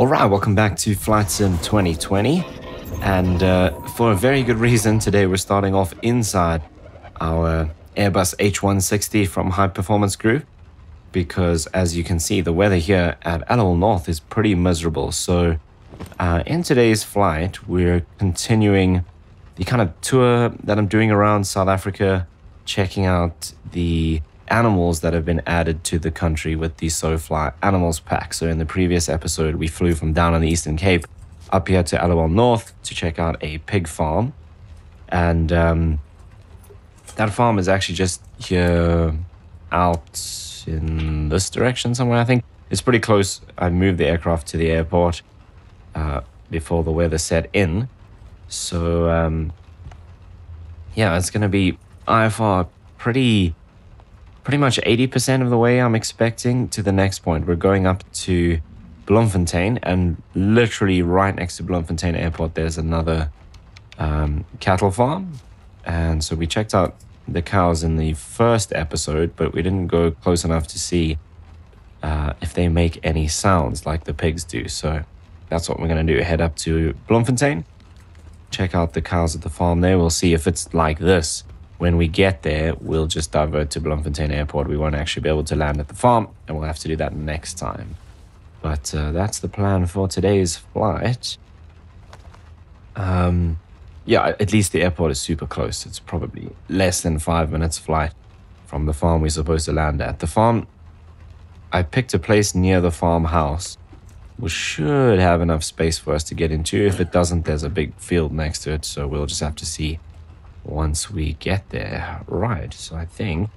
Alright, welcome back to Flight Sim 2020, and for a very good reason, today we're starting off inside our Airbus H160 from High Performance Group, because as you can see, the weather here at Alloa North is pretty miserable. So in today's flight, we're continuing the kind of tour that I'm doing around South Africa, checking out the animals that have been added to the country with the SoFly Animals pack. So in the previous episode, we flew from down on the Eastern Cape up here to Alloa North to check out a pig farm. And that farm is actually just here out in this direction somewhere, I think. It's pretty close. I moved the aircraft to the airport before the weather set in. So yeah, it's going to be IFR pretty much 80% of the way, I'm expecting, to the next point. We're going up to Bloemfontein, and literally right next to Bloemfontein Airport, there's another cattle farm. And so we checked out the cows in the first episode, but we didn't go close enough to see if they make any sounds like the pigs do. So that's what we're going to do. Head up to Bloemfontein, check out the cows at the farm there. We'll see if it's like this. When we get there, we'll just divert to Bloemfontein Airport. We won't actually be able to land at the farm, and we'll have to do that next time. But that's the plan for today's flight. Yeah, at least the airport is super close. It's probably less than 5 minutes flight from the farm we're supposed to land at. The farm, I picked a place near the farmhouse. We should have enough space for us to get into. If it doesn't, there's a big field next to it, so we'll just have to see once we get there. Right, so I think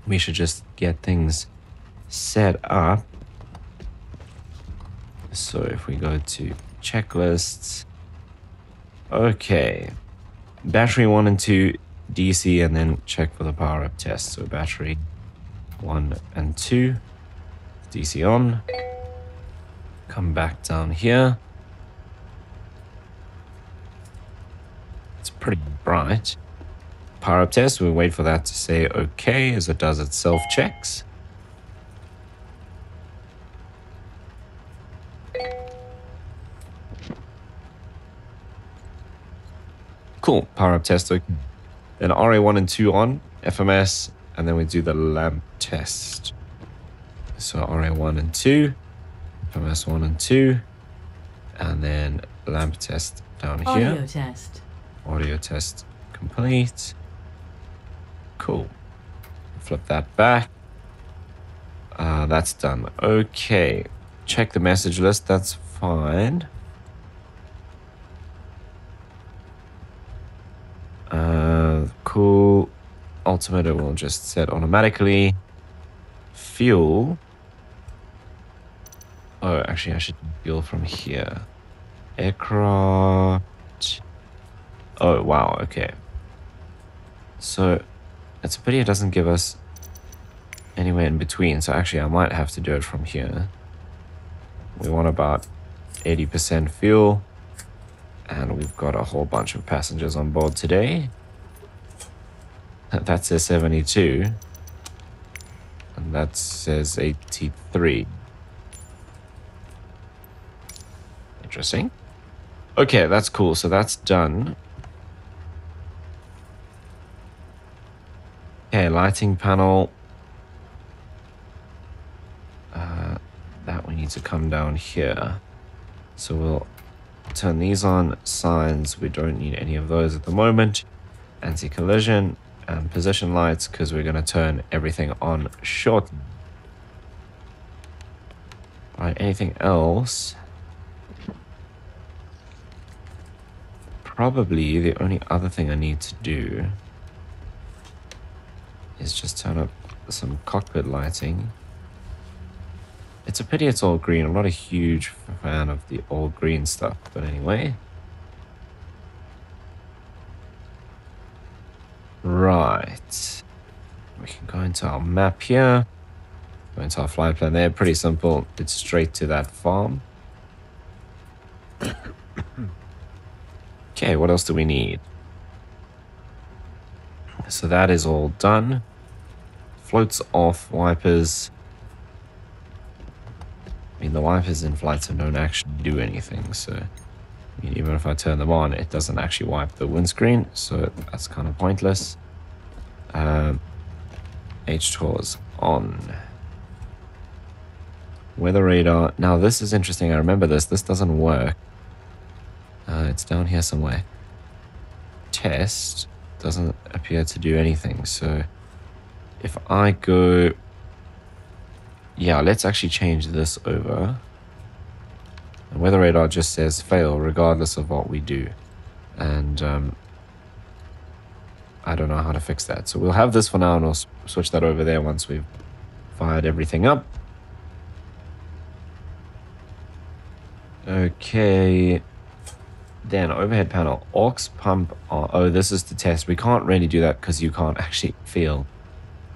we should just get things set up. So if we go to checklists, okay, battery 1 and 2 DC, and then check for the power up test. So battery 1 and 2 DC on, come back down here. Pretty bright. Power up test, we'll wait for that to say okay as it does its self checks. Cool, power up test. Okay. Then RA1 and 2 on, FMS, and then we do the lamp test. So RA1 and 2, FMS 1 and 2, and then lamp test down here. Audio test. Audio test complete. Cool. Flip that back. That's done. Okay. Check the message list. That's fine. Cool. Altimeter will just set automatically. Fuel. Oh, actually, I should fuel from here. Aircraft. Oh, wow, okay. So, it's a pity it doesn't give us anywhere in between. So actually, I might have to do it from here. We want about 80% fuel. And we've got a whole bunch of passengers on board today. That says 72. And that says 83. Interesting. Okay, that's cool. So that's done. Okay, lighting panel. That we need to come down here. So we'll turn these on. Signs, we don't need any of those at the moment. Anti-collision and position lights, because we're going to turn everything on shortly. Right, anything else? Probably the only other thing I need to do is just turn up some cockpit lighting. It's a pity it's all green. I'm not a huge fan of the all green stuff, but anyway. Right. We can go into our map here. Go into our flight plan there. Pretty simple. It's straight to that farm. Okay, what else do we need? So that is all done. Floats off, wipers. I mean, the wipers in flight zone don't actually do anything, so I mean, even if I turn them on, it doesn't actually wipe the windscreen, so that's kind of pointless. H-TOR's on. Weather radar. Now, this is interesting. I remember this. This doesn't work. It's down here somewhere. Test doesn't appear to do anything, so if I go... Yeah, let's actually change this over. The weather radar just says fail regardless of what we do. And I don't know how to fix that. So we'll have this for now and we'll switch that over there once we've fired everything up. Okay. Then overhead panel, aux pump. Oh, this is to test. We can't really do that because you can't actually feel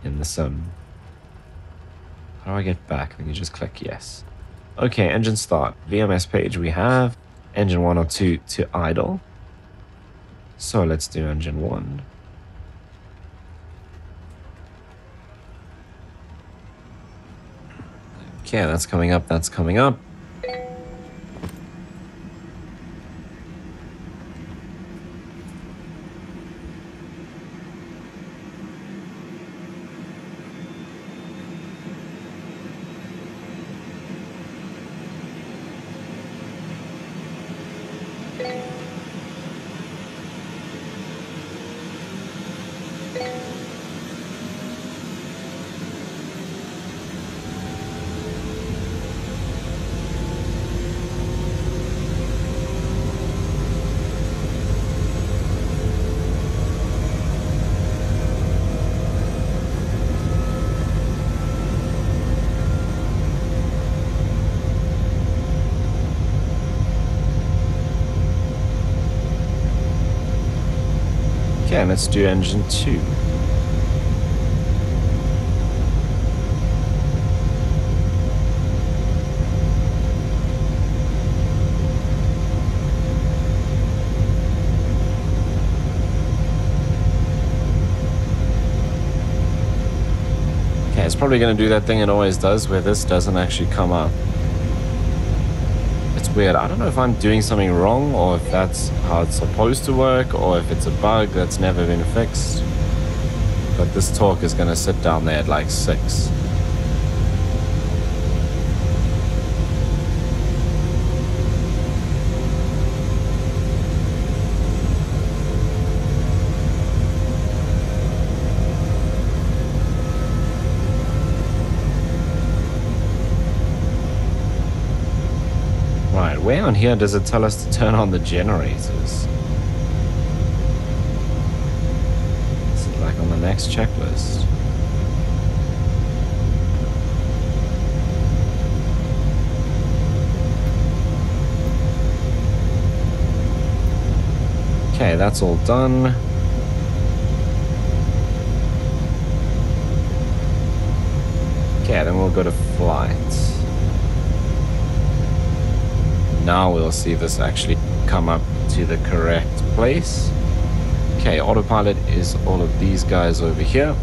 in the sim. How do I get back? Then you just click yes. Okay, engine start. VMS page we have. Engine 1 or 2 to idle. So let's do engine 1. Okay, that's coming up, that's coming up. Okay, let's do engine 2. Okay, it's probably going to do that thing it always does, where this doesn't actually come up. It's weird. I don't know if I'm doing something wrong, or if that's how it's supposed to work, or if it's a bug that's never been fixed. But this torque is going to sit down there at like 6. Where on here does it tell us to turn on the generators? Is it like on the next checklist? Okay, that's all done. Okay, then we'll go to flight. Now we'll see this actually come up to the correct place. Okay, autopilot is all of these guys over here.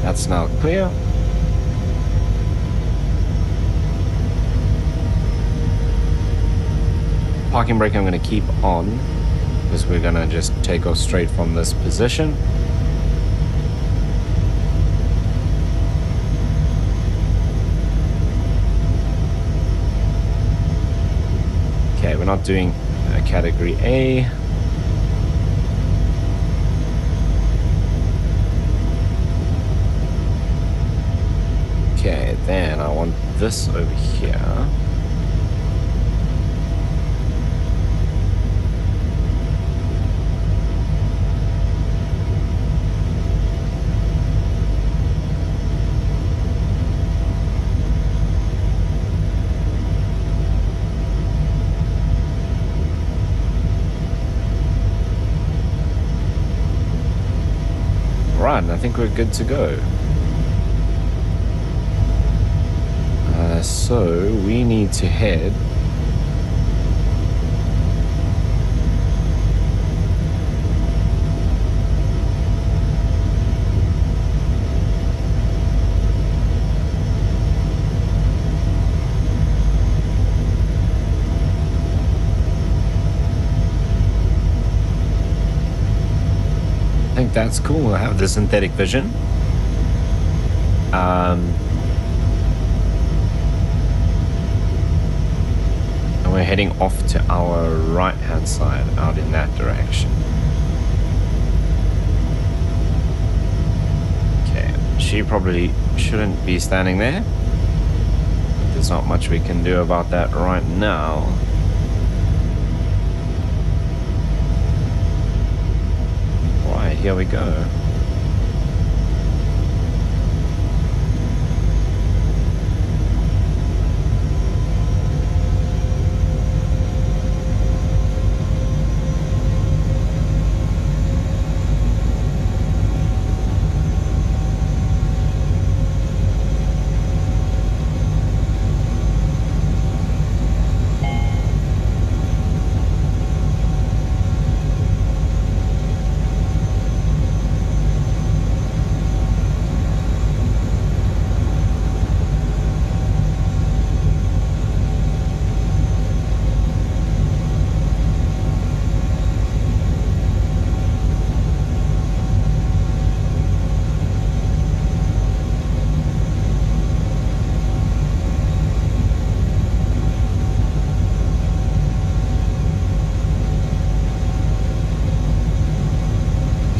That's now clear. Parking brake I'm going to keep on because we're going to just take off straight from this position. Okay, we're not doing a category A. Okay, then I want this over here. Right, I think we're good to go. So we need to head that's cool. We'll have the synthetic vision. And we're heading off to our right-hand side, out in that direction. Okay, she probably shouldn't be standing there. But there's not much we can do about that right now. Right, here we go.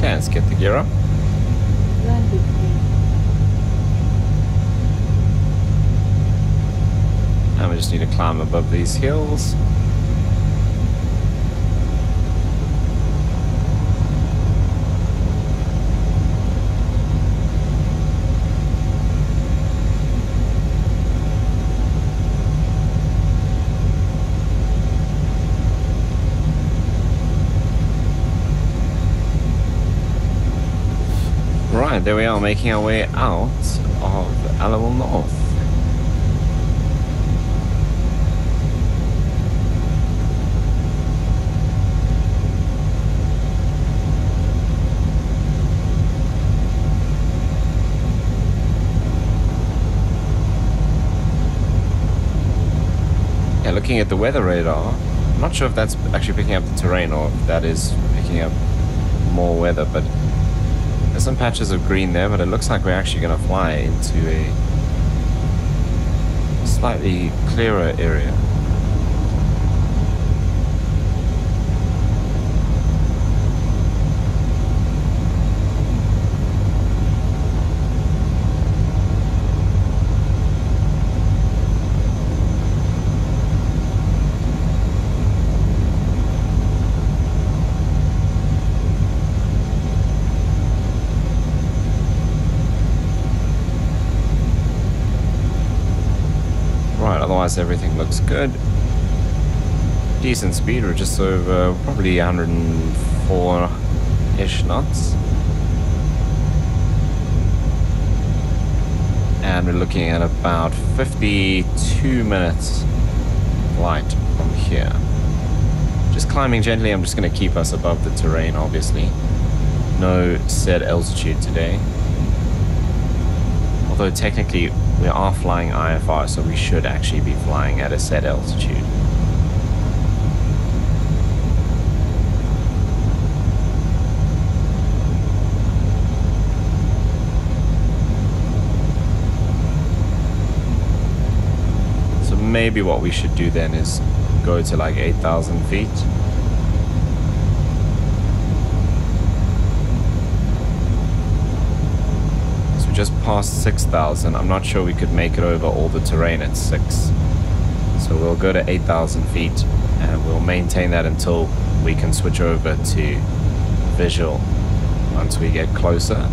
Let's get the gear up. And we just need to climb above these hills. Right, there we are, making our way out of Animal North. Yeah, looking at the weather radar, I'm not sure if that's actually picking up the terrain or if that is picking up more weather, but there's some patches of green there, but it looks like we're actually going to fly into a slightly clearer area. Otherwise everything looks good. Decent speed, we're just over probably 104-ish knots. And we're looking at about 52 minutes flight from here. Just climbing gently, I'm just going to keep us above the terrain, obviously. No set altitude today. Although technically we are flying IFR, so we should actually be flying at a set altitude. So maybe what we should do then is go to like 8,000 feet. Just past 6,000. I'm not sure we could make it over all the terrain at 6. So we'll go to 8,000 feet and we'll maintain that until we can switch over to visual once we get closer.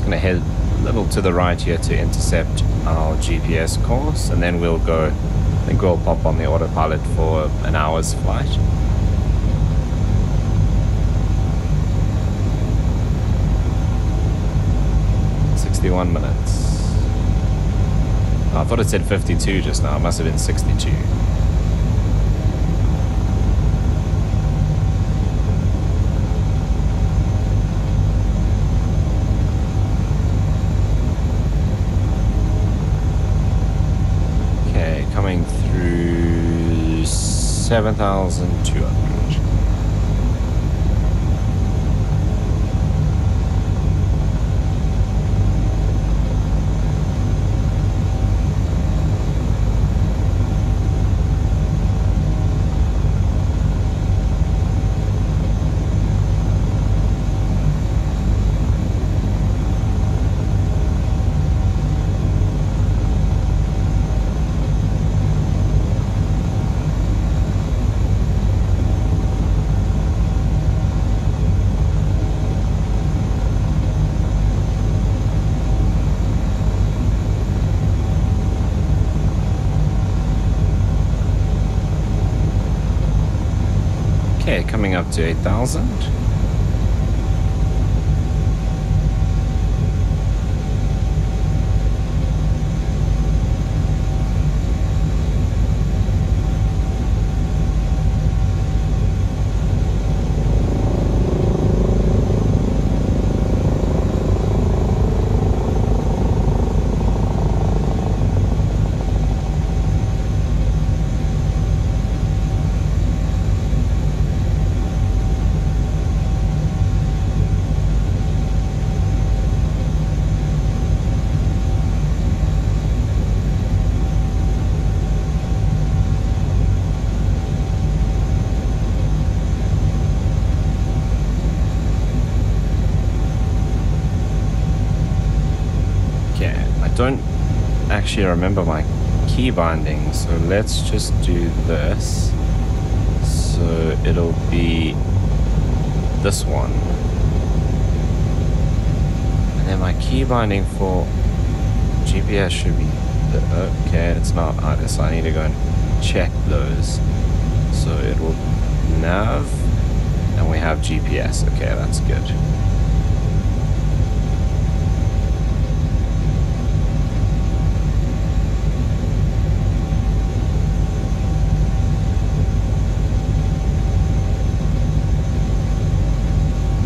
Gonna head a little to the right here to intercept our GPS course, and then we'll go, I think we'll pop on the autopilot for an hour's flight. "61 minutes. I thought it said 52 just now. It must have been 62. Okay, coming through 7,200. Okay, coming up to 8,000. Don't actually remember my key binding, so let's just do this. So it'll be this one, and then my key binding for GPS should be okay, it's not either, so I need to go and check those. So it will nav, and we have GPS. Okay, that's good.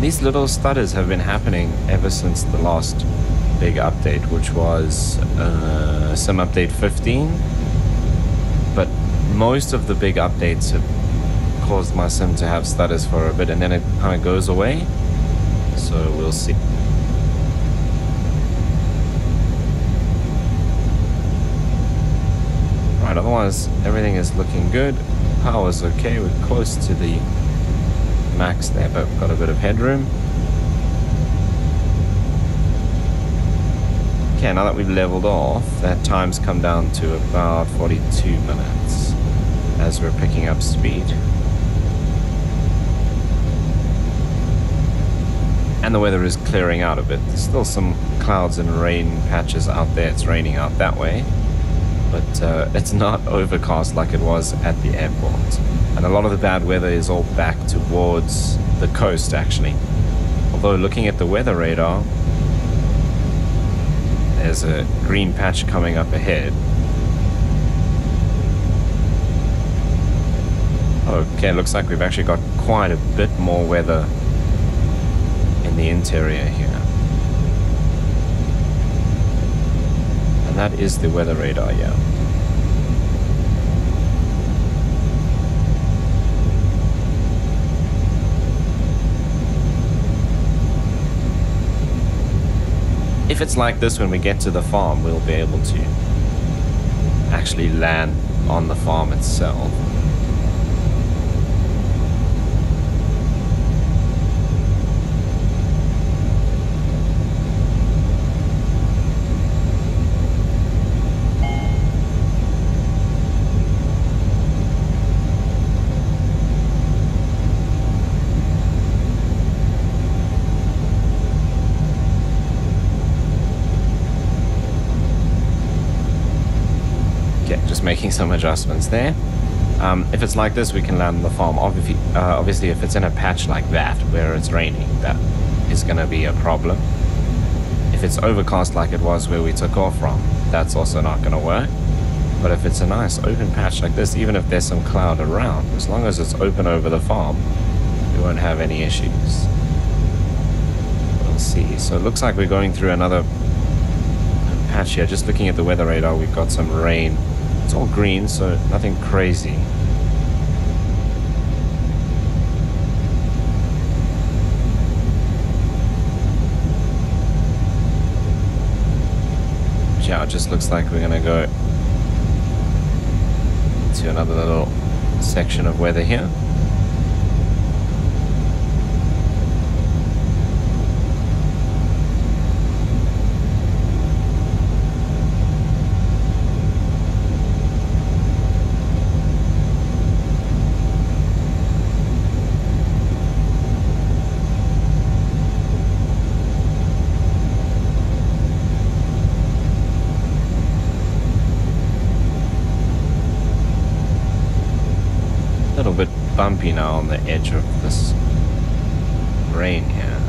These little stutters have been happening ever since the last big update, which was Sim Update 15. But most of the big updates have caused my sim to have stutters for a bit, and then it kind of goes away. So we'll see. Right, otherwise everything is looking good. Power's okay, we're close to the max there, but got a bit of headroom. Okay, now that we've leveled off, that time's come down to about 42 minutes as we're picking up speed. And the weather is clearing out a bit. There's still some clouds and rain patches out there. It's raining out that way, but it's not overcast like it was at the airport. And a lot of the bad weather is all back towards the coast, actually. Although looking at the weather radar, there's a green patch coming up ahead. Okay, looks like we've actually got quite a bit more weather in the interior here. And that is the weather radar, yeah. If it's like this when we get to the farm, we'll be able to actually land on the farm itself. Making some adjustments there. If it's like this, we can land on the farm. Obviously, if it's in a patch like that where it's raining, that is going to be a problem. If it's overcast like it was where we took off from, that's also not going to work. But if it's a nice open patch like this, even if there's some cloud around, as long as it's open over the farm, we won't have any issues. We'll see. So it looks like we're going through another patch here. Just looking at the weather radar, we've got some rain. It's all green, so nothing crazy. Yeah, it just looks like we're going to go to another little section of weather here. Bit bumpy now on the edge of this rain here.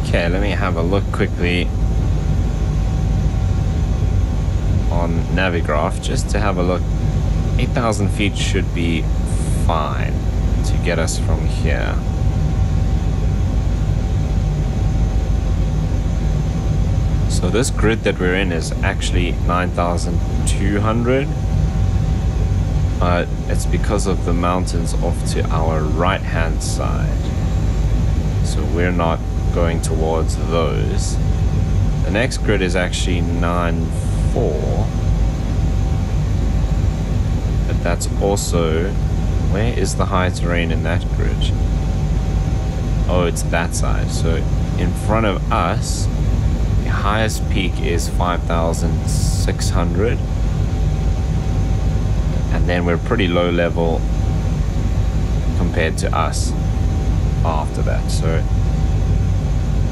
Okay, let me have a look quickly on Navigraph just to have a look. 8,000 feet should be fine to get us from here. So this grid that we're in is actually 9,200, but it's because of the mountains off to our right hand side. So we're not going towards those. The next grid is actually 9,400, but that's also, where is the high terrain in that grid? Oh, it's that side. So in front of us, highest peak is 5,600, and then we're pretty low level compared to us after that. So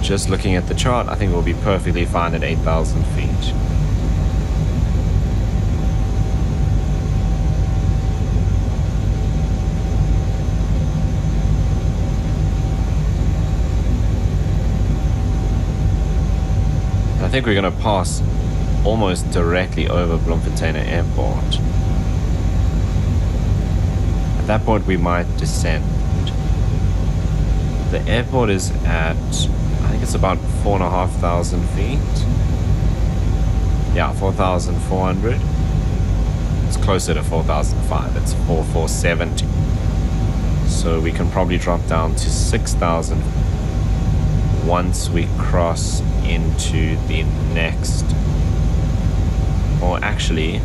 just looking at the chart, I think we'll be perfectly fine at 8,000 feet. I think we're going to pass almost directly over Bloemfontein Airport. At that point we might descend. The airport is at, I think it's about 4,500 feet. Yeah, 4,400. It's closer to 4,500. It's 4,470. So we can probably drop down to 6,000 once we cross into the next, or actually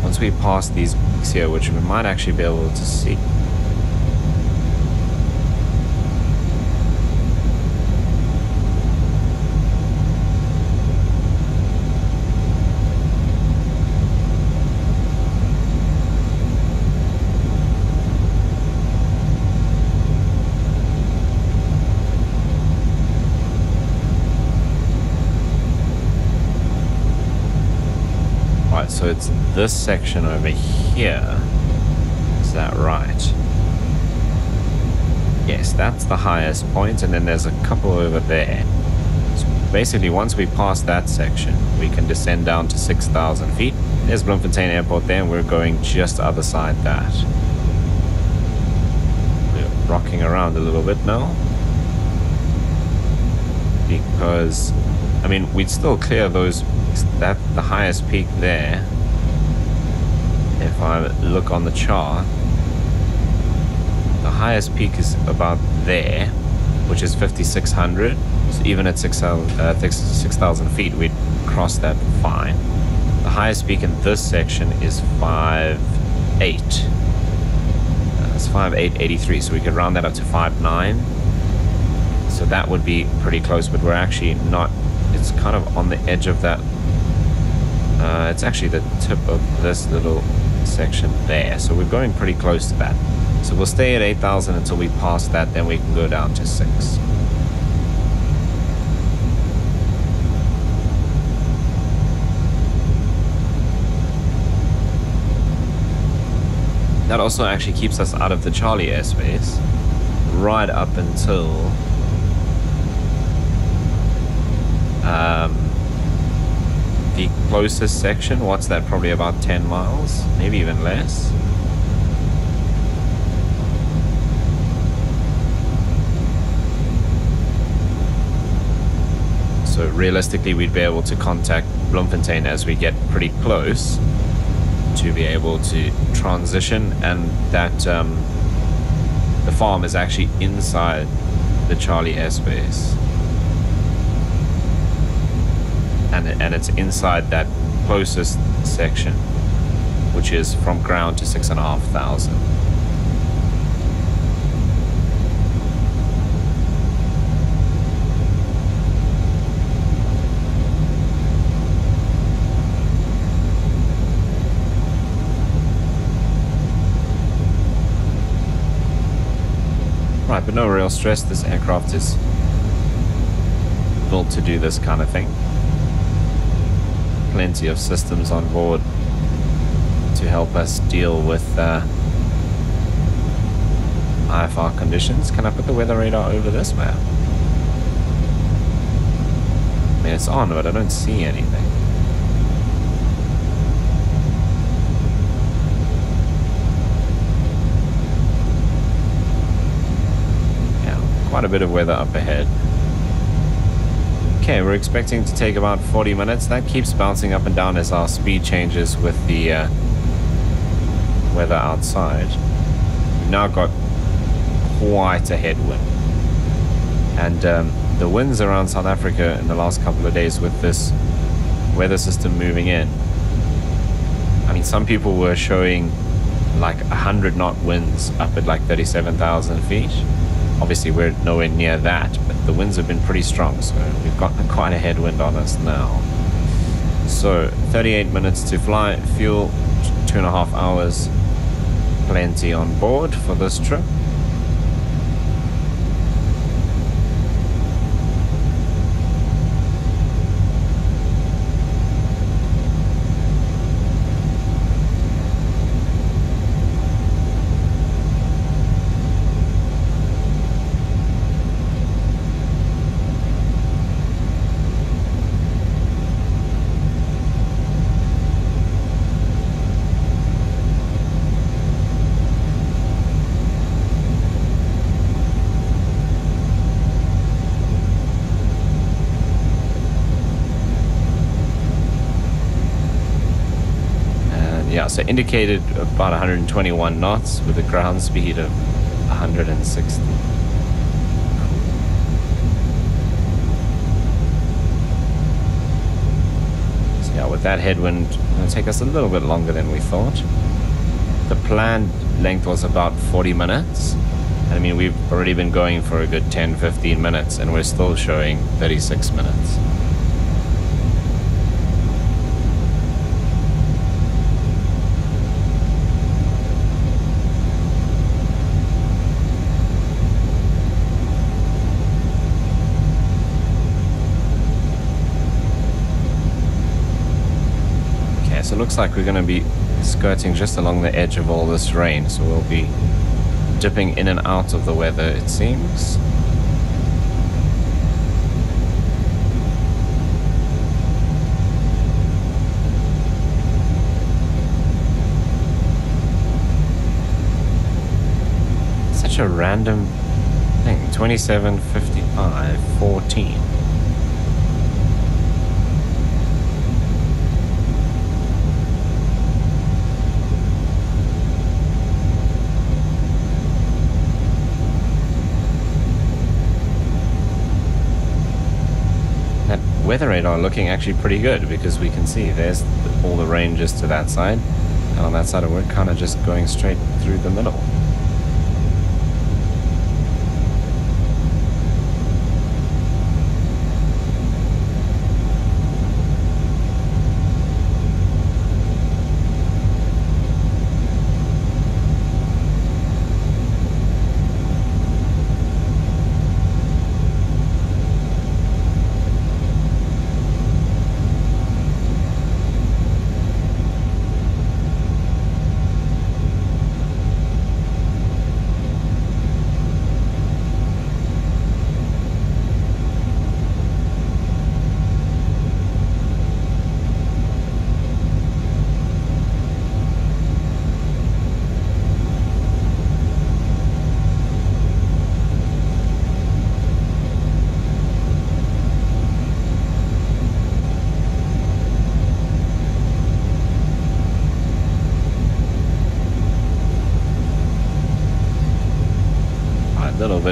once we pass these peaks here, which we might actually be able to see. So it's this section over here. Is that right? Yes, that's the highest point, and then there's a couple over there. So basically, once we pass that section, we can descend down to 6,000 feet. There's Bloemfontein Airport there, and we're going just the other side that. We're rocking around a little bit now. Because, I mean, we'd still clear those, the highest peak there. If I look on the chart, the highest peak is about there, which is 5,600. So even at 6,000 feet, we'd cross that fine. The highest peak in this section is 5,800. It's 5,883, so we could round that up to 5,900. So that would be pretty close, but we're actually not. It's kind of on the edge of that. It's actually the tip of this little section there, so we're going pretty close to that. So we'll stay at 8,000 until we pass that, then we can go down to 6. That also actually keeps us out of the Charlie airspace right up until the closest section. What's that? Probably about 10 miles, maybe even less. So realistically, we'd be able to contact Bloemfontein as we get pretty close to be able to transition, and that the farm is actually inside the Charlie airspace, and it's inside that closest section, which is from ground to 6,500. Right, but no real stress. This aircraft is built to do this kind of thing. Plenty of systems on board to help us deal with IFR conditions. Can I put the weather radar over this map? I mean, it's on, but I don't see anything. Quite a bit of weather up ahead. Okay, we're expecting to take about 40 minutes. That keeps bouncing up and down as our speed changes with the weather outside. We've now got quite a headwind. And the winds around South Africa in the last couple of days with this weather system moving in. I mean, some people were showing like 100 knot winds up at like 37,000 feet. Obviously, we're nowhere near that, but the winds have been pretty strong, so we've got quite a headwind on us now. So, 38 minutes to fly, fuel, 2.5 hours, plenty on board for this trip. Yeah, so indicated about 121 knots with a ground speed of 160. So yeah, with that headwind, it's going to take us a little bit longer than we thought. The planned length was about 40 minutes. And I mean, we've already been going for a good 10-15 minutes, and we're still showing 36 minutes. So it looks like we're going to be skirting just along the edge of all this rain, so we'll be dipping in and out of the weather, it seems. Such a random thing. 27, 55, 14. Weather radar looking actually pretty good, because we can see there's all the rain just to that side, and on that side we're kind of just going straight through the middle.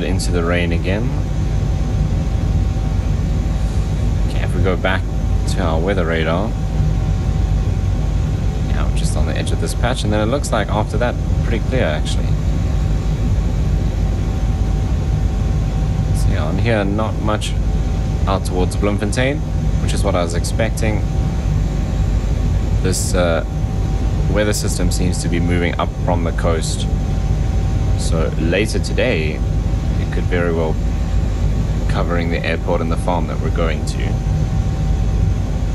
bit into the rain again. Okay, if we go back to our weather radar, yeah, we're just on the edge of this patch, and then it looks like after that, pretty clear actually. So yeah, on here, not much out towards Bloemfontein, which is what I was expecting. This weather system seems to be moving up from the coast. So later today, it could very well be covering the airport and the farm that we're going to.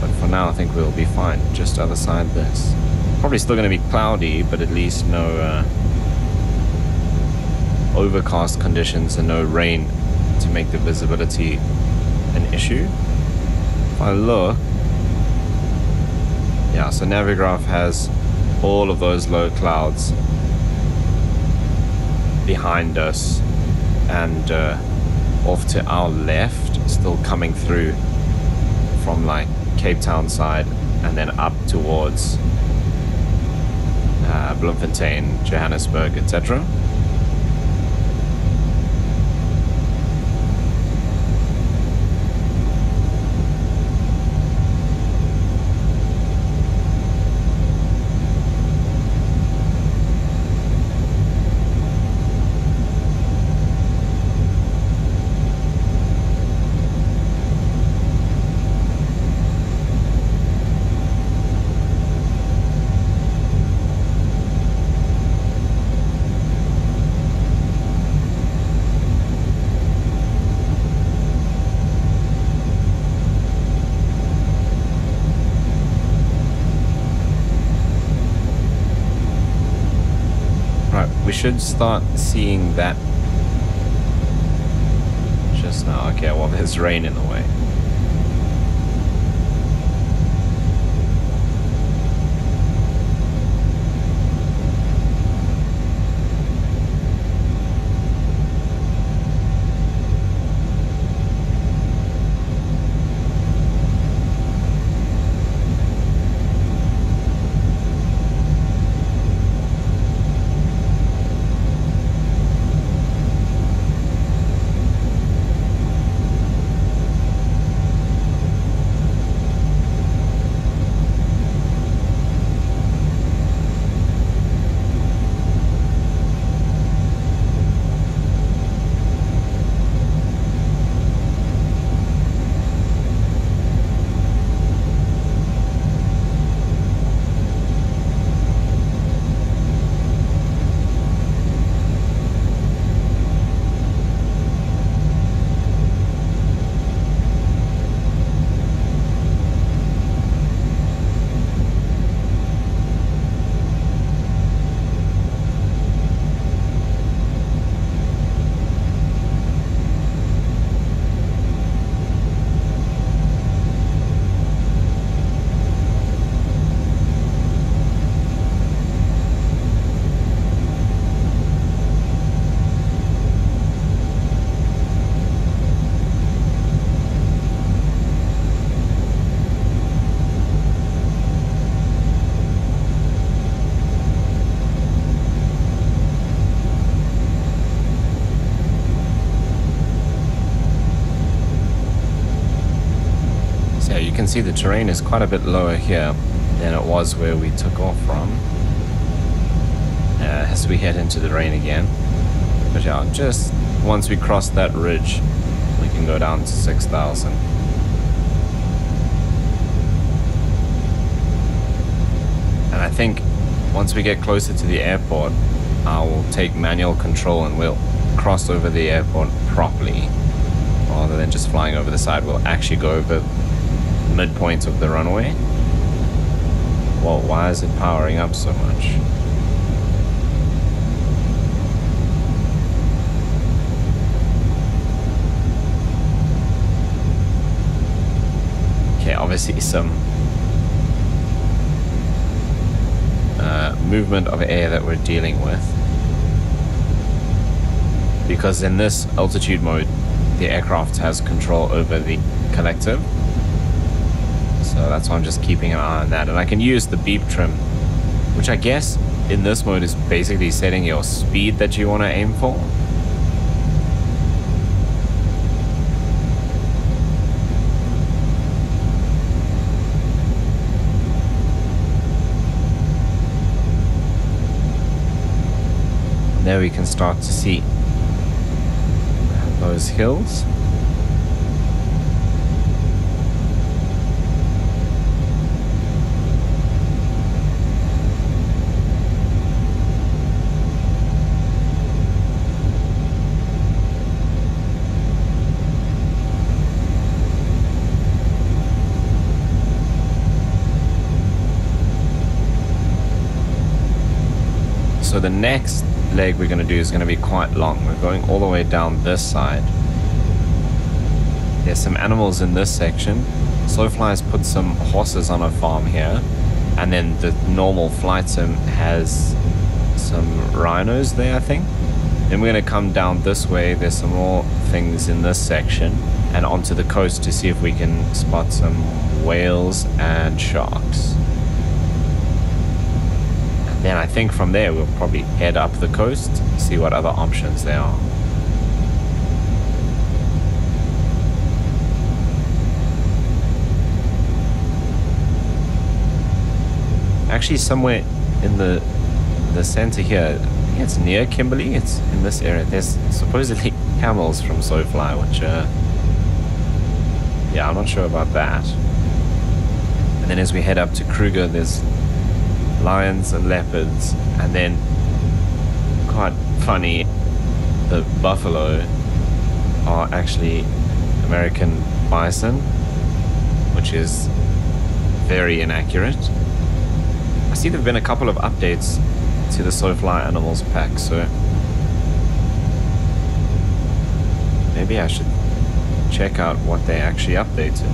But for now, I think we'll be fine. Just other side this. Probably still going to be cloudy, but at least no overcast conditions and no rain to make the visibility an issue. If I look, yeah, so Navigraph has all of those low clouds behind us, and off to our left, still coming through from like Cape Town side, and then up towards Bloemfontein, Johannesburg, etc. We should start seeing that just now. Okay, well, there's rain in the way. can see the terrain is quite a bit lower here than it was where we took off from as we head into the rain again. But yeah, just once we cross that ridge, we can go down to 6,000. And I think once we get closer to the airport, I will take manual control and we'll cross over the airport properly. Rather than just flying over the side, we'll actually go over the midpoint of the runway. Whoa, why is it powering up so much? Okay, obviously some movement of air that we're dealing with, because in this altitude mode the aircraft has control over the collective, so that's why I'm just keeping an eye on that. And I can use the beep trim, which I guess in this mode is basically setting your speed that you want to aim for. And there we can start to see those hills. So the next leg we're going to do is going to be quite long. We're going all the way down this side. There's some animals in this section. SoFly has put some horses on a farm here, and then the normal flight sim has some rhinos there, I think. Then we're going to come down this way. There's some more things in this section, and onto the coast to see if we can spot some whales and sharks. Then I think from there we'll probably head up the coast, see what other options there are. Actually, somewhere in the center here, I think it's near Kimberley, it's in this area. There's supposedly camels from SoFly, which, yeah, I'm not sure about that. And then as we head up to Kruger, there's lions and leopards, and then quite funny, the buffalo are actually American bison, which is very inaccurate. I see there have been a couple of updates to the SoFly Animals pack, so maybe I should check out what they actually updated.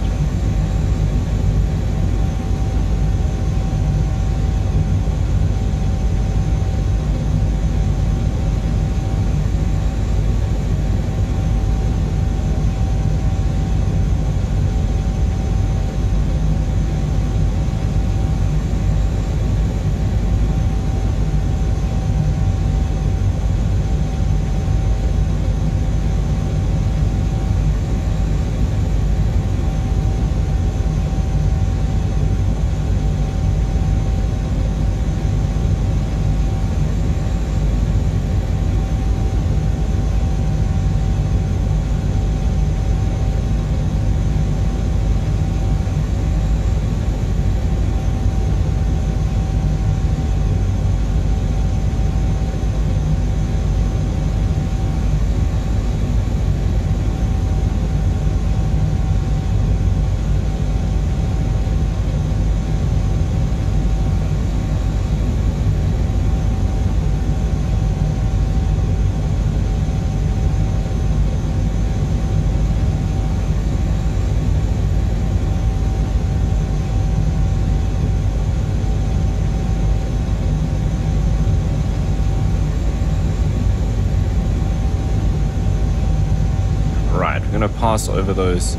Pass over those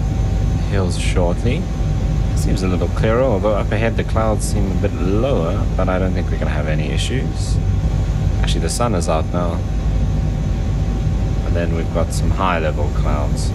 hills shortly. Seems a little clearer, although up ahead the clouds seem a bit lower, but I don't think we're going to have any issues. Actually, the sun is out now. And then we've got some high level clouds.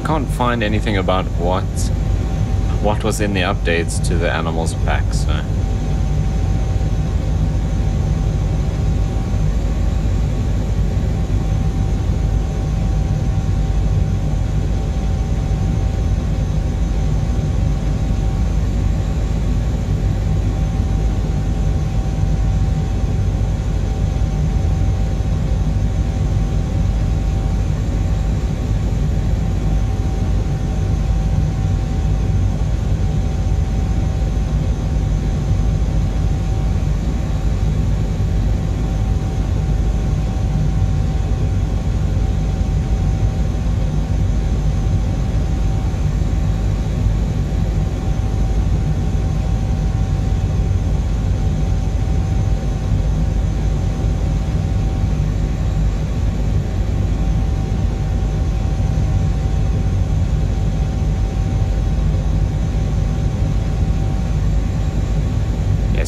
Can't find anything about what was in the updates to the animals pack, so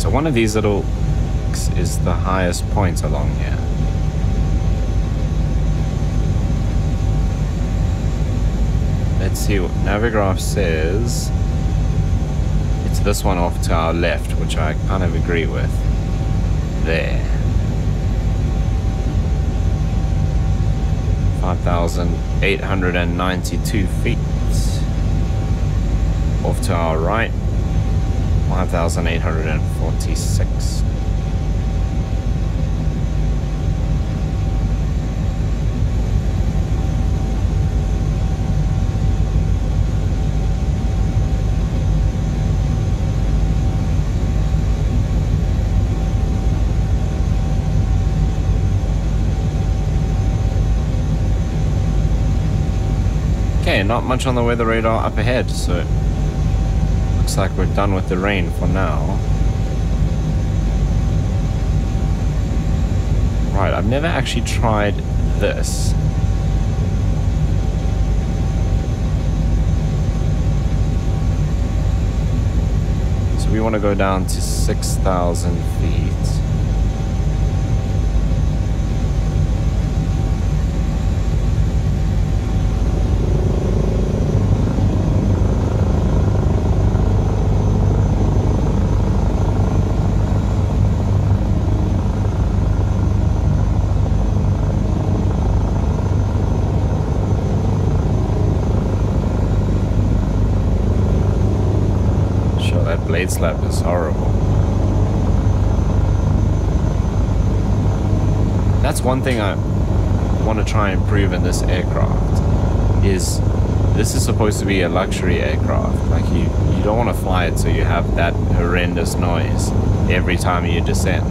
so one of these little is the highest point along here. Let's see what Navigraph says. It's this one off to our left, which I kind of agree with. There. 5,892 feet. Off to our right, 5,846. Okay, not much on the weather radar up ahead, so looks like we're done with the rain for now. Right, I've never actually tried this. So we want to go down to 6,000 feet. Blade slap is horrible. That's one thing I want to try and improve in this aircraft, is this is supposed to be a luxury aircraft. Like you don't want to fly it so you have that horrendous noise every time you descend.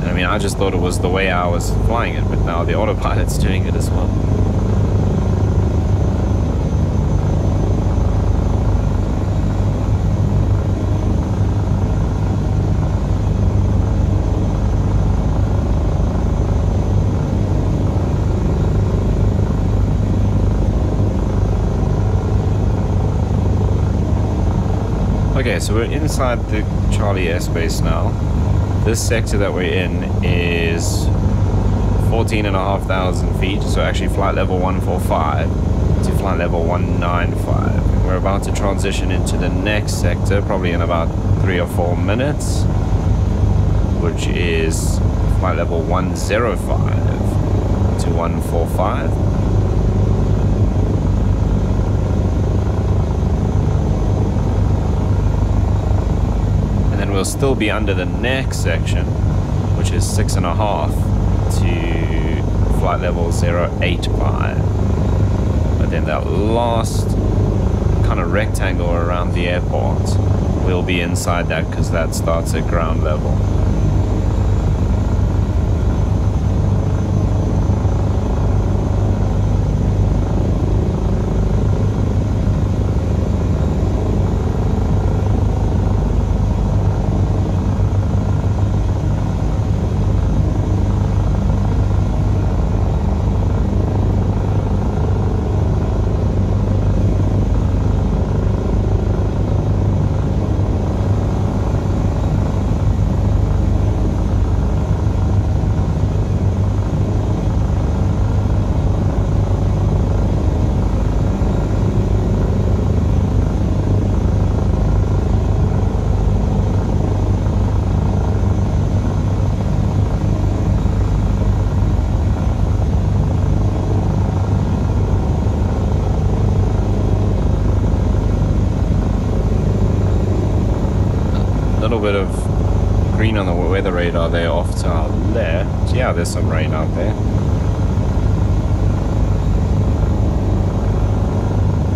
I mean, I just thought it was the way I was flying it, but now the autopilot's doing it as well. Okay, so we're inside the Charlie airspace now. This sector that we're in is 14,500 feet, so actually flight level 145 to flight level 195. We're about to transition into the next sector, probably in about 3 or 4 minutes, which is flight level 105 to 145. We'll still be under the next section, which is 6.5 to flight level 085. But then that last kind of rectangle around the airport, we'll be inside that because that starts at ground level. Bit of green on the weather radar there off to our left. Yeah, there's some rain out there.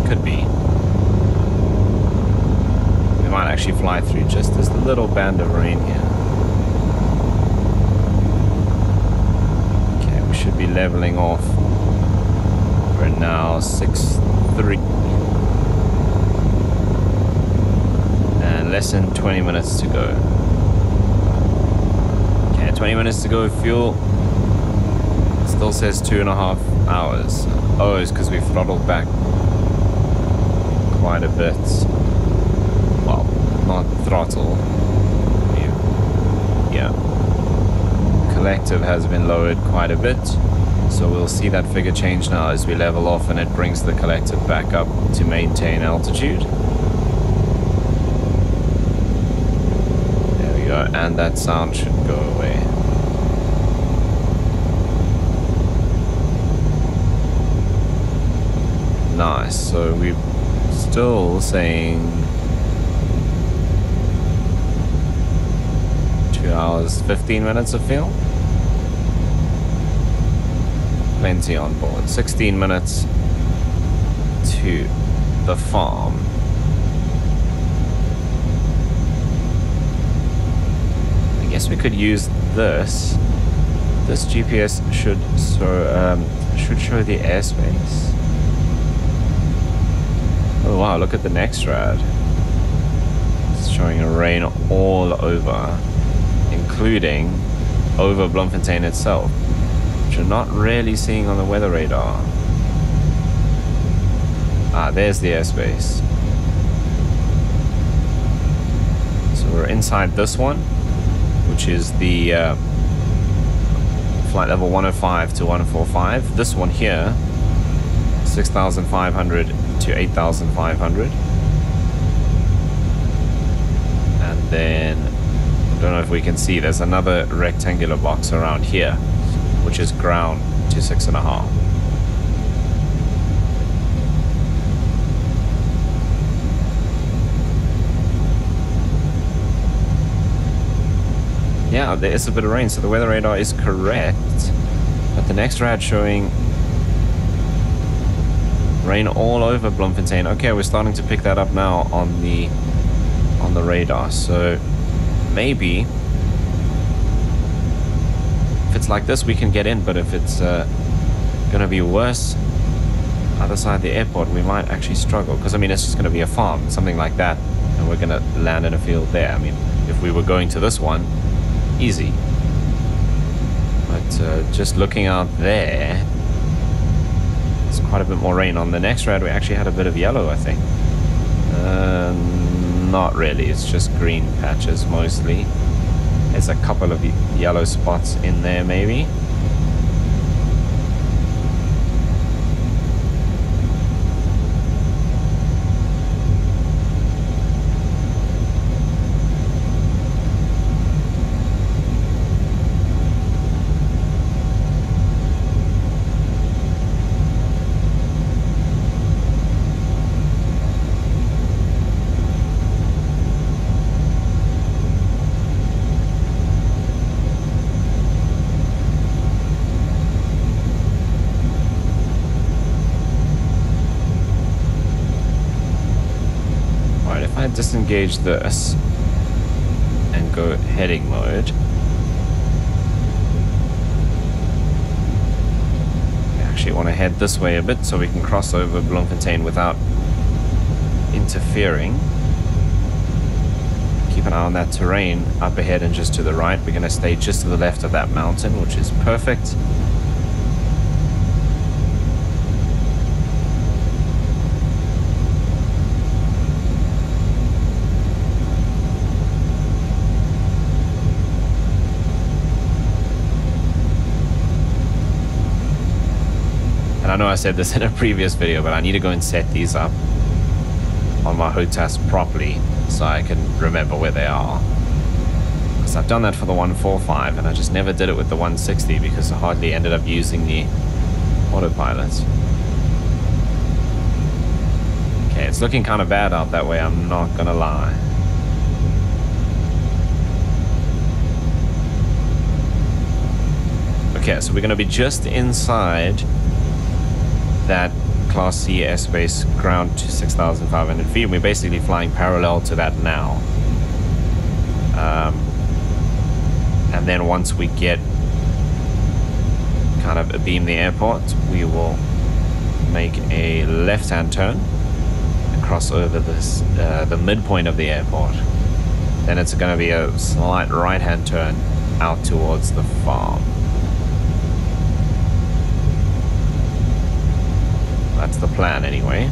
Could be. We might actually fly through just this little band of rain here. Okay, we should be leveling off. We're now 6.3. Less than 20 minutes to go. Okay, 20 minutes to go. Fuel still says 2.5 hours. Oh, it's because we throttled back. quite a bit. Well, not throttle. Yeah. Collective has been lowered quite a bit. So we'll see that figure change now as we level off and it brings the collective back up to maintain altitude. There we go, and that sound should go away. Nice, so we're still saying 2 hours, 15 minutes of fuel. Plenty on board. 16 minutes to the farm. I guess we could use this. This GPS should show the airspace. Oh wow, look at the next rad. It's showing a rain all over, including over Bloemfontein itself, which you're not really seeing on the weather radar. Ah, there's the airspace. So we're inside this one, which is the flight level 105 to 145. This one here, 6,500 to 8,500. And then, I don't know if we can see, there's another rectangular box around here, which is ground to 6.5. Yeah, there is a bit of rain, so the weather radar is correct. But the next rad showing rain all over Bloemfontein. Okay, we're starting to pick that up now on the radar. So maybe if it's like this, we can get in. But if it's gonna be worse, other side of the airport, we might actually struggle. Because I mean, it's just gonna be a farm, something like that, and we're gonna land in a field there. I mean, if we were going to this one, easy. But just looking out there, it's quite a bit more rain. On the next rad, we actually had a bit of yellow, I think. Not really, it's just green patches mostly. There's a couple of yellow spots in there, maybe. Disengage this and go heading mode. We actually want to head this way a bit so we can cross over Bloemfontein without interfering. Keep an eye on that terrain up ahead and just to the right. We're going to stay just to the left of that mountain, which is perfect. I know I said this in a previous video, but I need to go and set these up on my HOTAS properly so I can remember where they are. Because I've done that for the 145 and I just never did it with the 160 because I hardly ended up using the autopilot. Okay, it's looking kind of bad out that way, I'm not gonna lie. Okay, so we're gonna be just inside that Class C airspace ground to 6,500 feet. We're basically flying parallel to that now. And then once we get kind of abeam the airport, we will make a left-hand turn and cross over this the midpoint of the airport. Then it's going to be a slight right-hand turn out towards the farm. That's the plan anyway.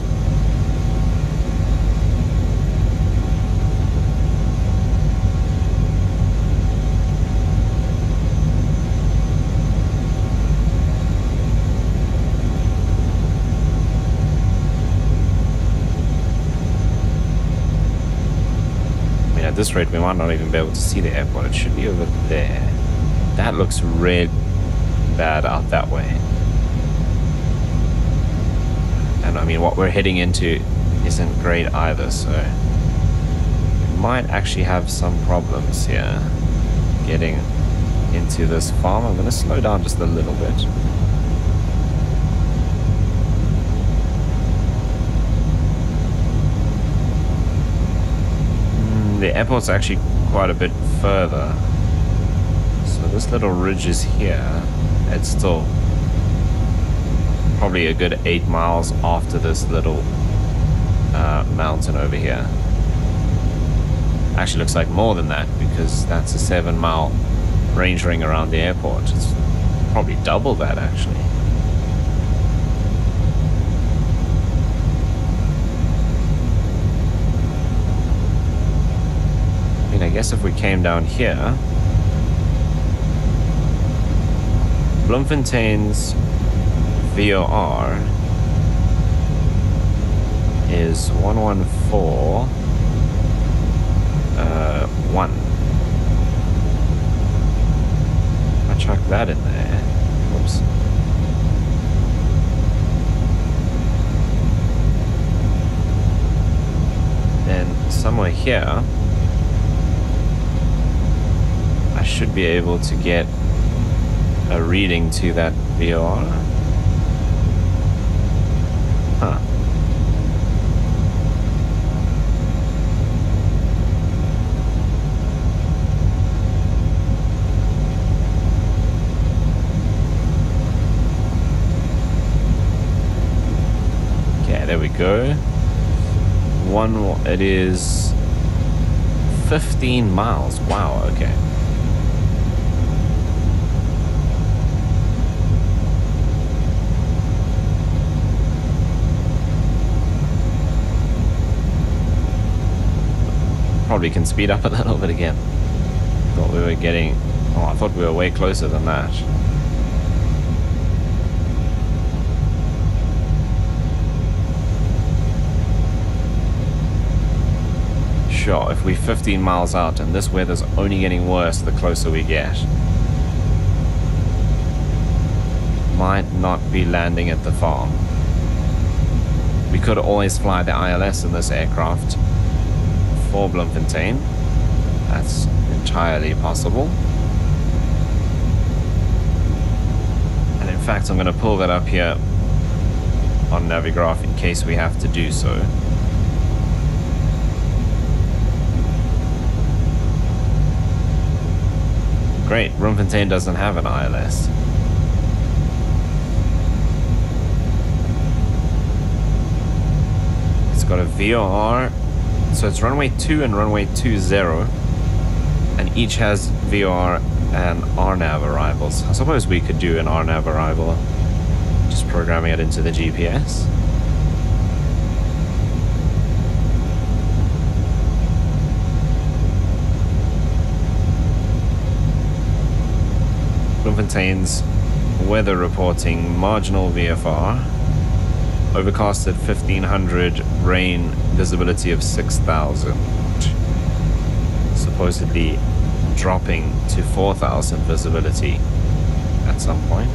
at this rate, we might not even be able to see the airport. It should be over there. That looks red bad out that way. And I mean, what we're heading into isn't great either, so we might actually have some problems here getting into this farm. I'm going to slow down just a little bit. The airport's actually quite a bit further. So this little ridge is here. It's still probably a good 8 miles after this little mountain over here. Actually looks like more than that, because that's a 7-mile range ring around the airport. It's probably double that, actually. I mean, I guess if we came down here, Bloemfontein's VOR is 114.1. I chuck that in there. Whoops. Then somewhere here, I should be able to get a reading to that VOR. Huh. Okay, there we go. It is 15 miles. Wow, okay. Probably can speed up a little bit again. Thought we were getting... Oh, I thought we were way closer than that. Sure, if we're 15 miles out and this weather's only getting worse the closer we get, might not be landing at the farm. We could always fly the ILS in this aircraft for Bloemfontein. That's entirely possible. And in fact, I'm going to pull that up here on Navigraph in case we have to do so. Great, Bloemfontein doesn't have an ILS. It's got a VOR. So it's runway 2 and runway 20, and each has VOR and RNAV arrivals. I suppose we could do an RNAV arrival, just programming it into the GPS. Bloemfontein's weather reporting: marginal VFR, overcasted 1500, rain, visibility of 6000, supposedly dropping to 4000 visibility at some point.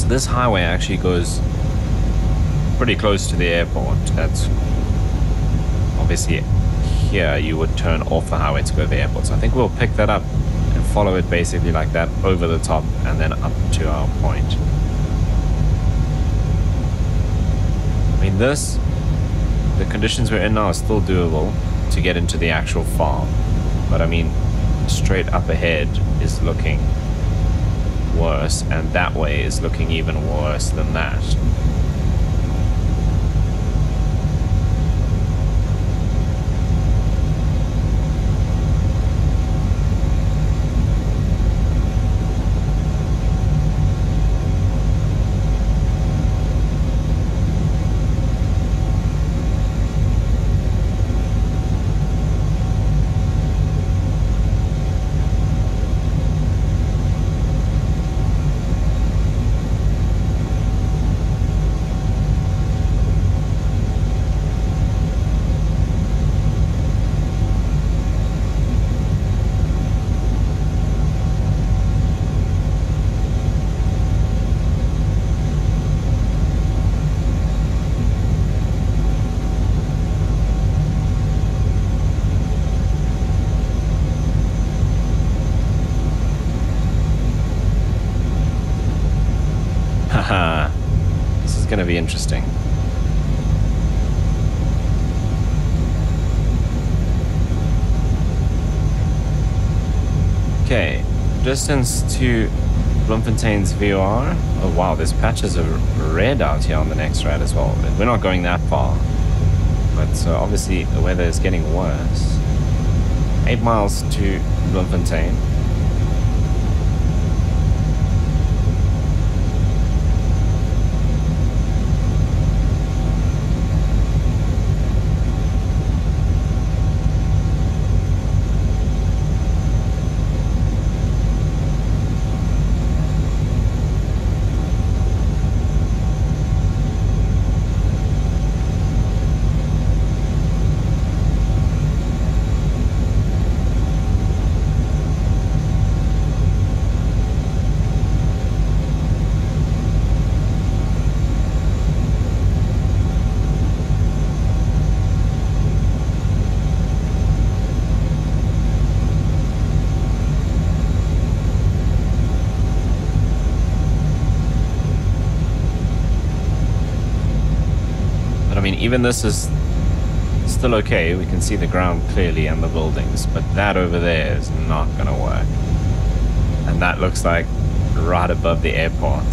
This highway actually goes pretty close to the airport. That's obviously here you would turn off the highway to go to the airport. So I think we'll pick that up and follow it basically like that over the top and then up to our point. I mean, the conditions we're in now are still doable to get into the actual farm. But I mean, straight up ahead is looking worse, and that way is looking even worse than that. going to be interesting. Okay, distance to Bloemfontein's VOR. Oh wow, there's patches of red out here on the next rad as well. We're not going that far, but obviously the weather is getting worse. 8 miles to Bloemfontein. Even this is still okay. We can see the ground clearly and the buildings, but that over there is not going to work. And that looks like right above the airport.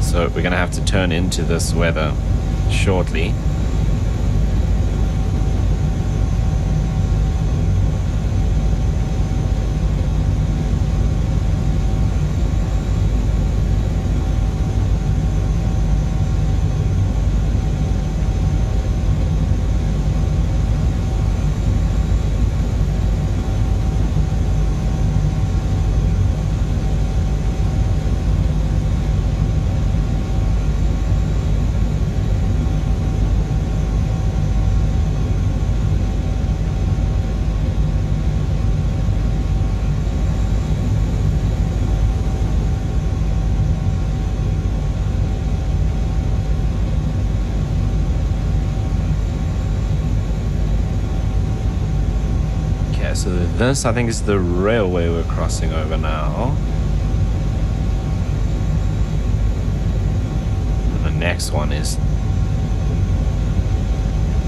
So we're going to have to turn into this weather shortly. So this, I think, is the railway we're crossing over now. And the next one is a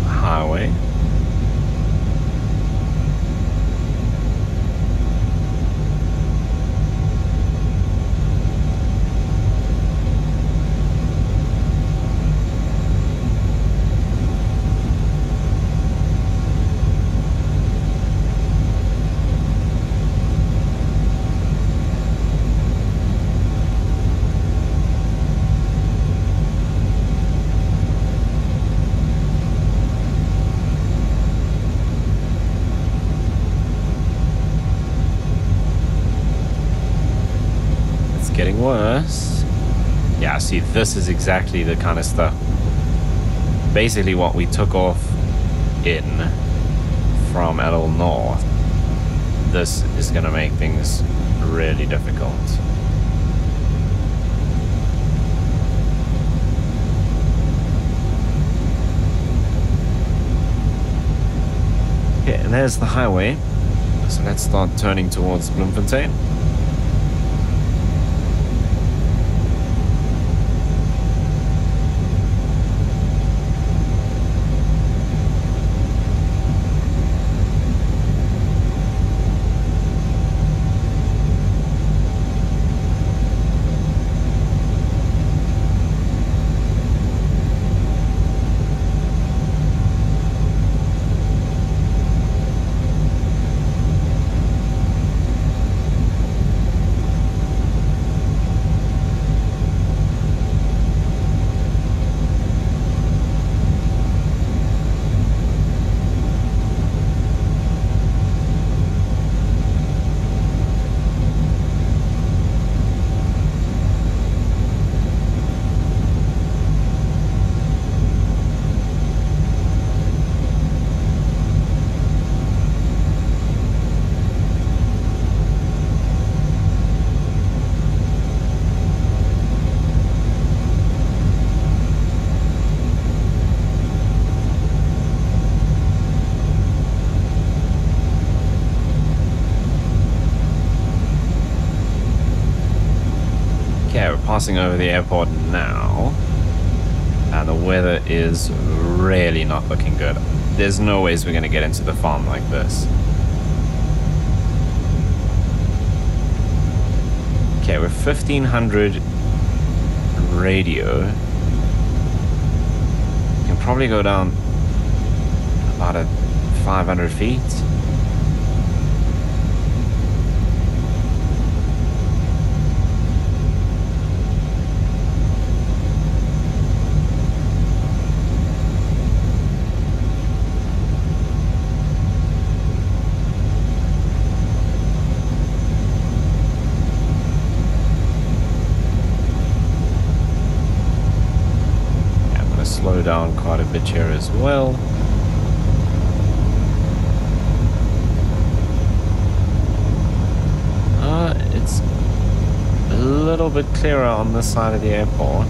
highway. Getting worse. Yeah, see, this is exactly the kind of stuff, basically what we took off in from Edel North. This is going to make things really difficult. Okay, and there's the highway. So let's start turning towards Bloemfontein. Okay, we're passing over the airport now. And the weather is really not looking good. There's no ways we're going to get into the farm like this. Okay, we're 1500 radio. We can probably go down about 500 feet. Slow down quite a bit here as well. It's a little bit clearer on this side of the airport.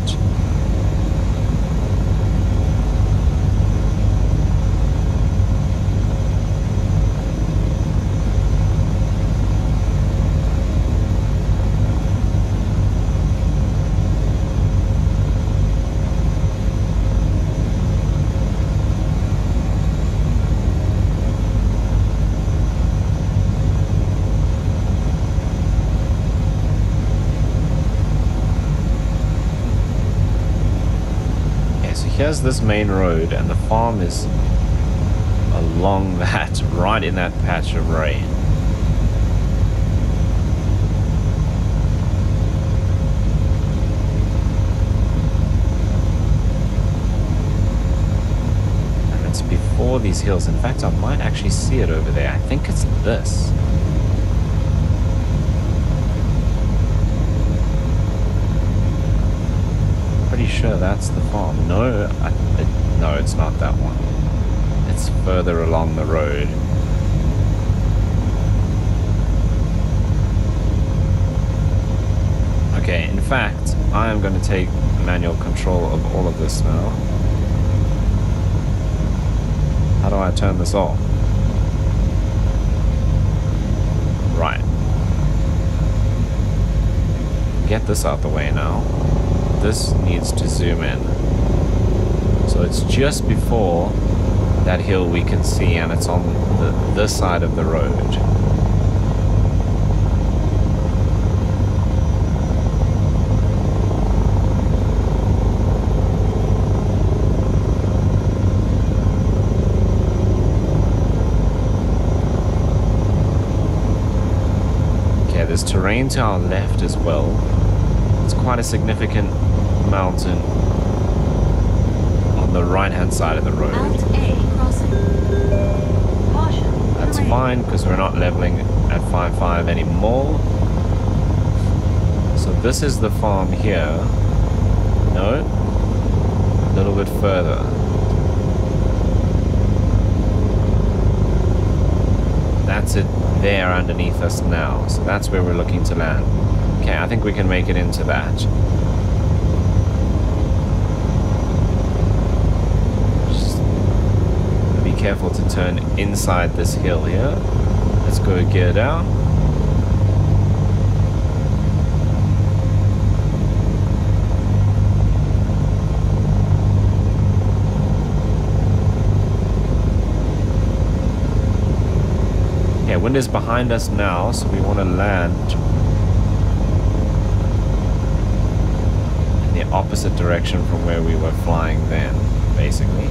Here's this main road, and the farm is along that, right in that patch of rain. And it's before these hills. In fact, I might actually see it over there. I think it's this. Pretty sure that's the farm. No, no, it's not that one. It's further along the road. Okay, in fact, I am going to take manual control of all of this now. How do I turn this off? Right. Get this out the way now. This needs to zoom in. So it's just before that hill we can see, and it's on this side of the road. Okay, there's terrain to our left as well. It's quite a significant mountain on the right hand side of the road. That's fine because we're not leveling at 5.5 anymore. So this is the farm here. No, a little bit further. That's it there underneath us now. So that's where we're looking to land. Okay, I think we can make it into that. Just be careful to turn inside this hill here. Let's go gear down. Yeah, wind is behind us now, so we want to land opposite direction from where we were flying then, basically.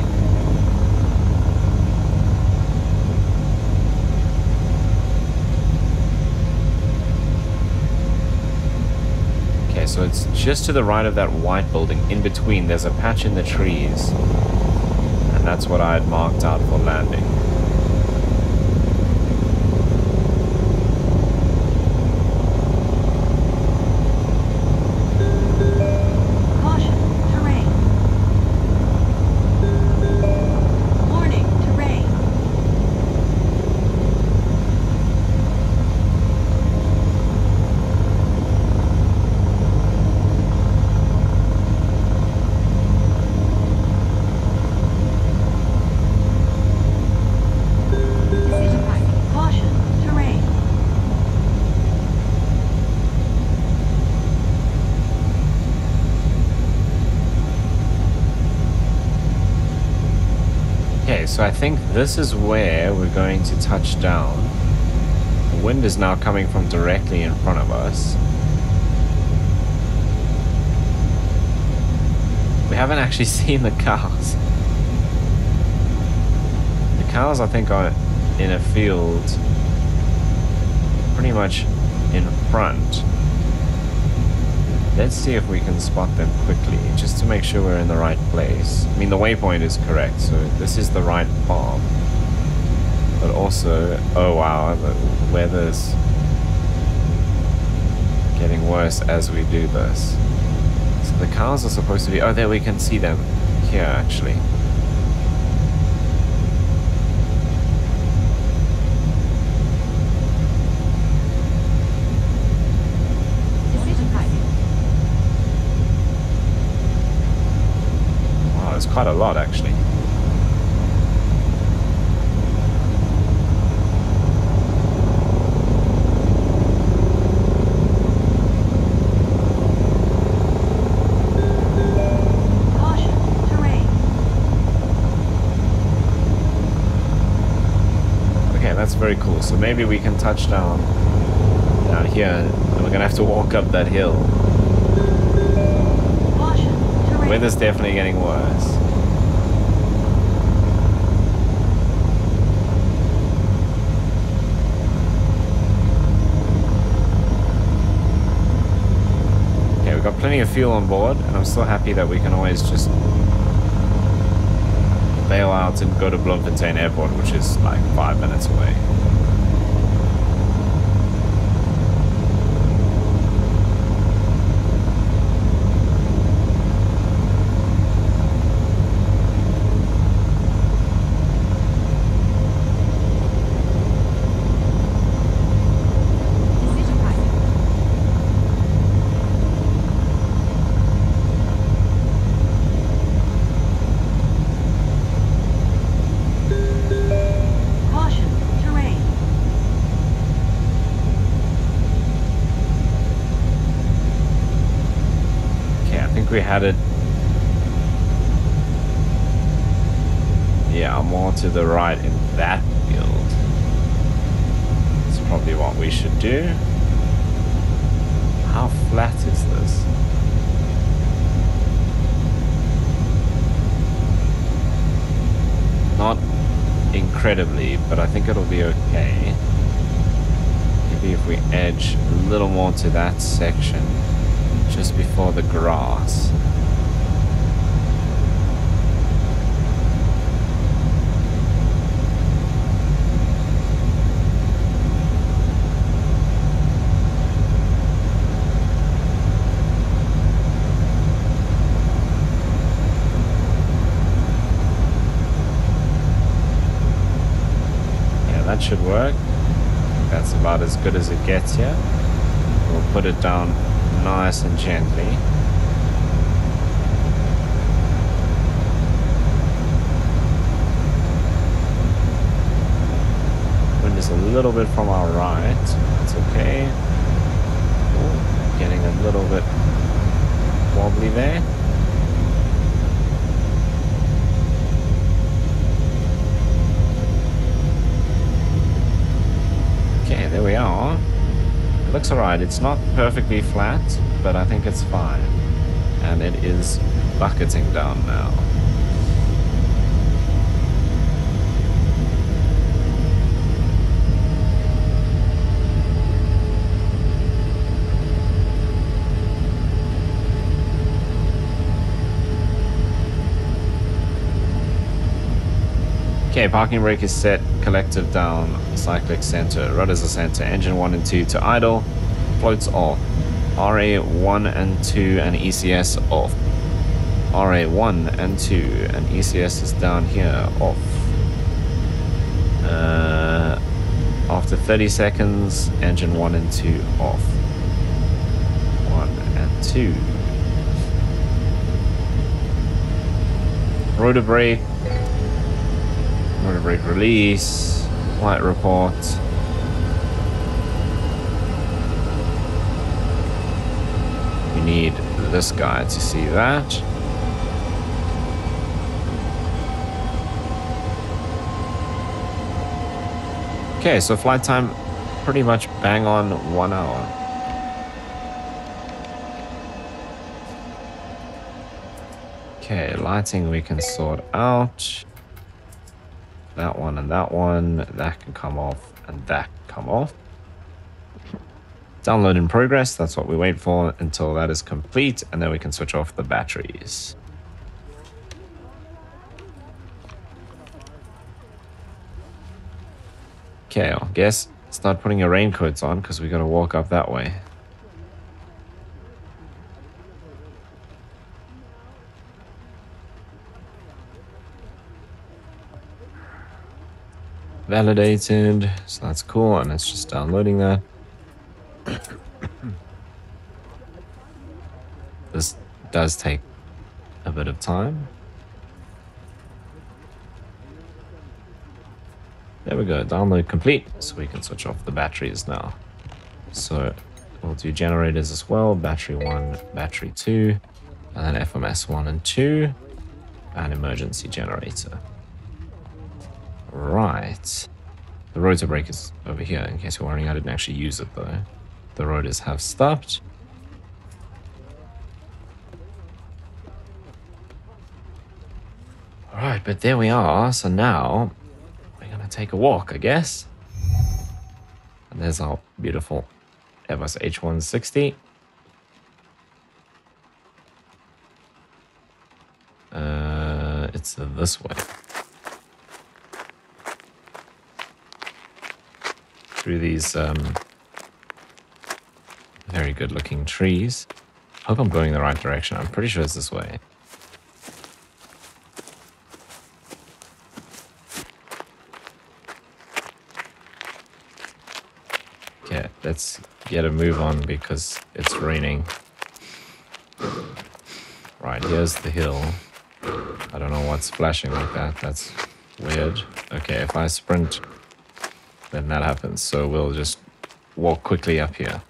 Okay, so it's just to the right of that white building. In between, there's a patch in the trees, and that's what I had marked out for landing. Okay, so I think this is where we're going to touch down. The wind is now coming from directly in front of us. We haven't actually seen the cows. The cows, I think, are in a field pretty much in front. Let's see if we can spot them quickly, just to make sure we're in the right place. I mean, the waypoint is correct, so this is the right farm. But also, oh wow, the weather's getting worse as we do this. So the cows are supposed to be, oh, there we can see them here actually. Wow, it's quite a lot actually. That's very cool. So maybe we can touch down here, and we're gonna have to walk up that hill. The weather's definitely getting worse. Okay, we've got plenty of fuel on board, and I'm still happy that we can always just bail out and go to Bloemfontein Airport, which is like 5 minutes away. We had it, yeah, more to the right in that field. That's probably what we should do. How flat is this? Not incredibly, but I think it'll be okay. Maybe if we edge a little more to that section just before the grass. Yeah, that should work. That's about as good as it gets here. We'll put it down nice and gently. Wind is a little bit from our right. It's okay. Ooh, getting a little bit wobbly there. Okay, there we are. It looks alright. It's not perfectly flat, but I think it's fine. And it is bucketing down now. Okay, parking brake is set, collective down, cyclic center, rudders are center, engine 1 and 2 to idle, floats off, RA1 and 2 and ECS off, RA1 and 2 and ECS is down here, off. After 30 seconds, engine 1 and 2 off, 1 and 2. Rotor brake. Rotor brake release, flight report. We need this guy to see that. Okay, so flight time pretty much bang on 1 hour. Okay, lighting we can sort out. That one and that one. That can come off and that can come off. Download in progress. That's what we wait for until that is complete. And then we can switch off the batteries. Okay, I guess start putting your raincoats on because we got to walk up that way. Validated, so that's cool, and it's just downloading that. This does take a bit of time. There we go, download complete, so we can switch off the batteries now. So we'll do generators as well, battery 1, battery 2, and then FMS 1 and 2, and emergency generator. Right. The rotor brake is over here, in case you're wondering. I didn't actually use it though. The rotors have stopped. Alright, but there we are. So now we're gonna take a walk, I guess. And there's our beautiful Airbus H160. It's this way. Through these very good looking trees. Hope I'm going the right direction. I'm pretty sure it's this way. Okay, let's get a move on because it's raining. Right, here's the hill. I don't know what's flashing like that. That's weird. Okay, if I sprint, then that happens. So we'll just walk quickly up here.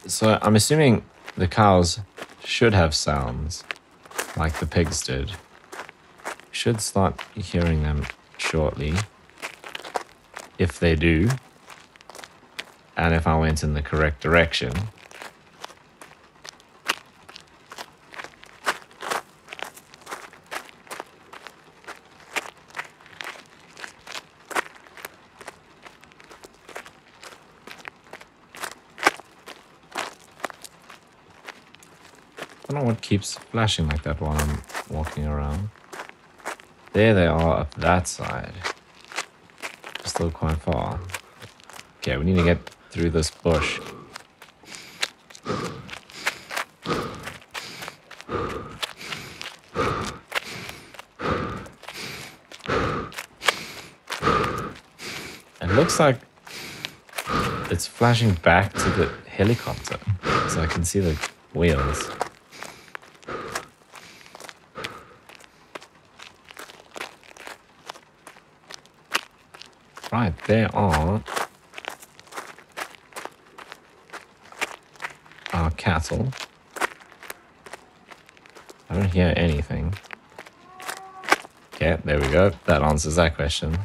So I'm assuming the cows should have sounds like the pigs did. Should start hearing them shortly. If they do, and if I went in the correct direction. I don't know what keeps flashing like that while I'm walking around. There they are up that side. Still quite far. Okay, we need to get through this bush. It looks like it's flashing back to the helicopter, so I can see the wheels. Right, there are our cattle. I don't hear anything. Okay, there we go. That answers that question.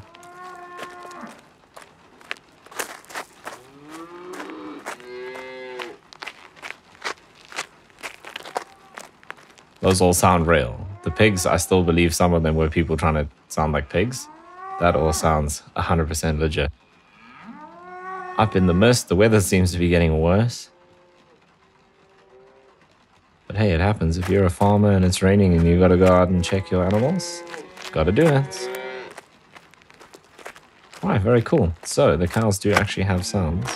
Those all sound real. The pigs, I still believe some of them were people trying to sound like pigs. That all sounds 100% legit. Up in the mist, the weather seems to be getting worse. But hey, it happens. If you're a farmer and it's raining and you gotta go out and check your animals, gotta do it. Alright, very cool. So, the cows do actually have sounds.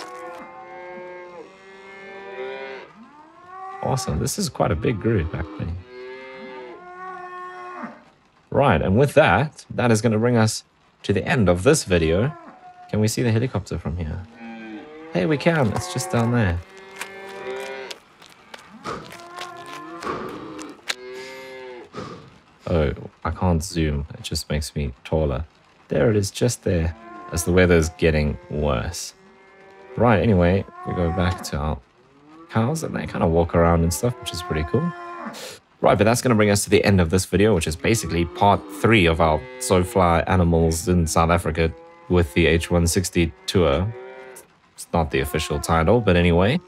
Awesome. This is quite a big group, actually. Right, and with that, that is going to bring us to the end of this video. Can we see the helicopter from here? Hey, we can. It's just down there. Oh, I can't zoom. It just makes me taller. There it is, just there. as the weather's getting worse. Right, anyway, we go back to our cows and they kind of walk around and stuff, which is pretty cool. Right, but that's going to bring us to the end of this video, which is basically part 3 of our SoFly Animals in South Africa with the H160 tour. It's not the official title, but anyway.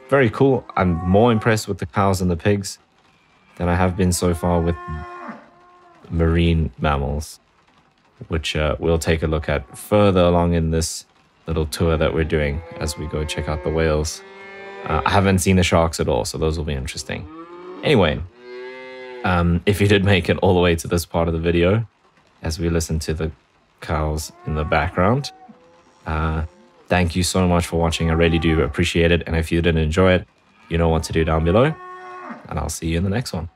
Very cool. I'm more impressed with the cows and the pigs than I have been so far with marine mammals, which we'll take a look at further along in this little tour that we're doing as we go check out the whales. I haven't seen the sharks at all, so those will be interesting. Anyway, if you did make it all the way to this part of the video, as we listen to the cows in the background, thank you so much for watching. I really do appreciate it. And if you did enjoy it, you know what to do down below. And I'll see you in the next one.